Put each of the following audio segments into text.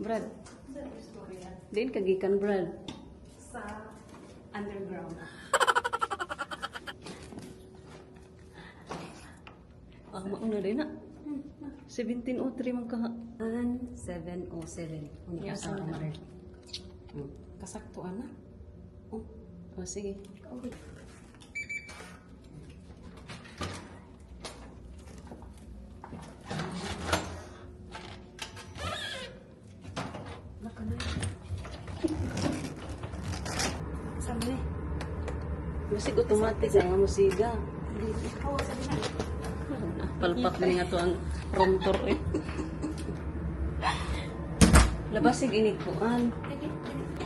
Brad, Sa Korea. din kagikan Brad. Sa underground. Mauna din na. 1703 man ka. 707. Yes, Sa ano? kamar. Kasaktuan na. Oh. O sige. Okay. Baka na. Sabi na. Musig automatic ang musiga. Ikaw, sabi na. Palpak din nga to ang room tour eh. Labasig inikuan.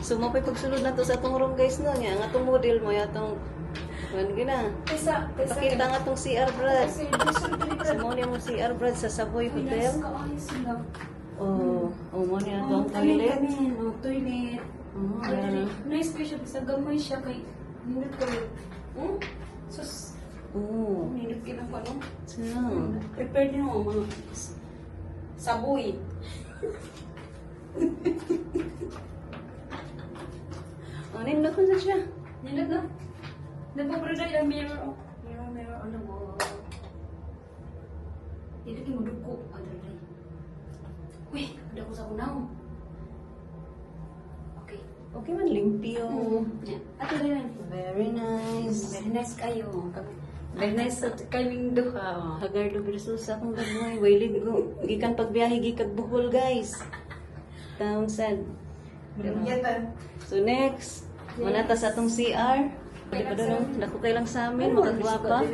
So mapay pagsulod na to sa atong room guys no nya ang atong model mo yatong kuan gina. Pesa. Pakita nga tong CR Brad. Kasi, gusto ko Sa mo niya mo CR Brad sa Savoy Hotel. Oh, mo niya to ang toilet. Toilet. Oh, Ay, ayan. nice pa siya. Sa gamay siya kay nindot ko. Sus. Oh, Nindot kinang ko, no? so. Prepare din mo mga saboy. Oh, nindot ko sa siya. Nindot na. Nagpapreda yung mirror. Oh. Mirror. Ano mo? Nindot yung muduko. Adalay. Uy, ada ko sa unaw. Okay. Okay man limpyo. Ato na yan. Very nice. Very nice kayo. Very nice sa kaming duha. Hagardo versus akong gagawin. Wailid ko. Gikan pagbiyahe, gikag Bohol, guys. Town sad. So next, manata sa atong CR. Di pa doon, dako kay lang sa amin, makagwapa.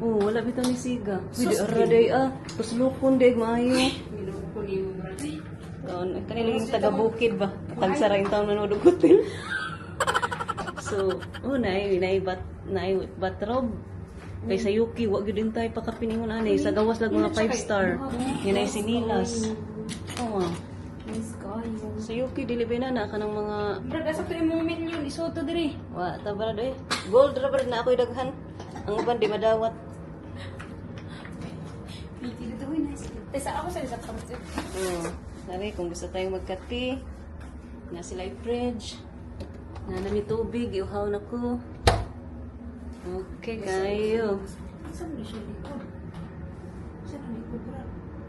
Oh, wala bitaw ni Siga. Pwede araday paslukon day maayo. Niloko ni mo bro. Taon, kanilang taga-bukid ba? Tagsara yung taon nanood ng hotel. So, naay batrob. Kay sa Yuki, wag yun din tayo pakapiningon anay. Sa gawas lang mga 5-star. Yan ay sinilas. Oo. Nice kayo. Sa Yuki, dilibin na ka ng mga... Brad, asa ko yung million. Isoto diri. Wa, tabarad eh. Gold rubber na ako'y daghan. Ang uban, di madawat. Piti dito, uy, nice. Tesa ako sa isang kapatid. Oo. Sabi, kung gusto tayong magkape, na sila yung fridge, na nami tubig, iuhaw na ko. Okay, kayo. Saan mo siya likod? Saan ang likod, Brad?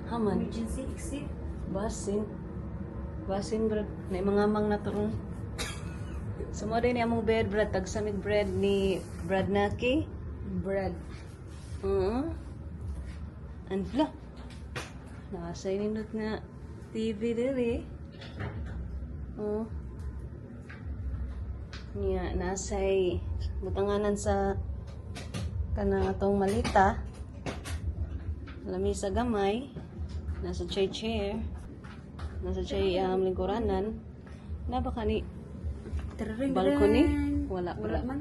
Haman. Emergency exit. Basin. Basin, brad. Na mga mang naturong. Sumada ni among bed, brad. Tagsamig bread ni Brad Naki. Brad. And blah. Nasa inindot nga TV diri. Oh. Nya nasay butanganan sa kanang atong malita. Lamisa gamay. Nasa chair. Nasa lingkuranan. Napaka ni Tararing, balcony? Wala Wala. man.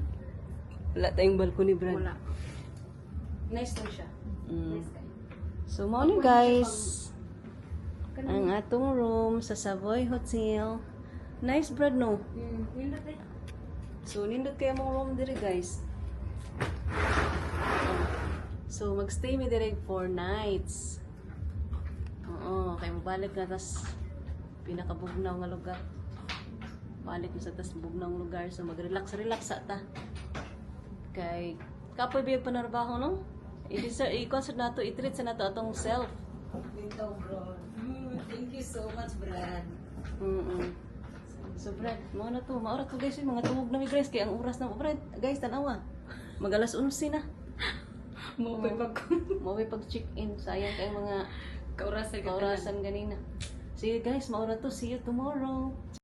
Wala tayong balcony, brad. Wala. Nice lang siya. Nice kayo. So, mao ni guys. Ang atong room sa Savoy Hotel. Nice, brad, no? Nindot eh. So, nindot kayo mong room diri, guys. So, magstay mi diri 4 nights. Oo, kay mabalik na tas pinakabugnaw nga lugar. Balik mo sa tas bugnaw nga lugar. So, mag-relax sa ta. Kay, kapoy biyag panarbaho, no? I-concert na to, i-treat sa na to atong self. Ito, bro. Thank you so much, Brad. So, Brad, mga na to. Maura to, guys. Mga tungog na mi, guys. Kaya ang oras na, Brad, guys, tanawa. Mag-alas 11 na. Maway pag-check-in. Sayang kayong mga Kaurasan kaurasan ganina. Sige, guys, maura to. See you tomorrow.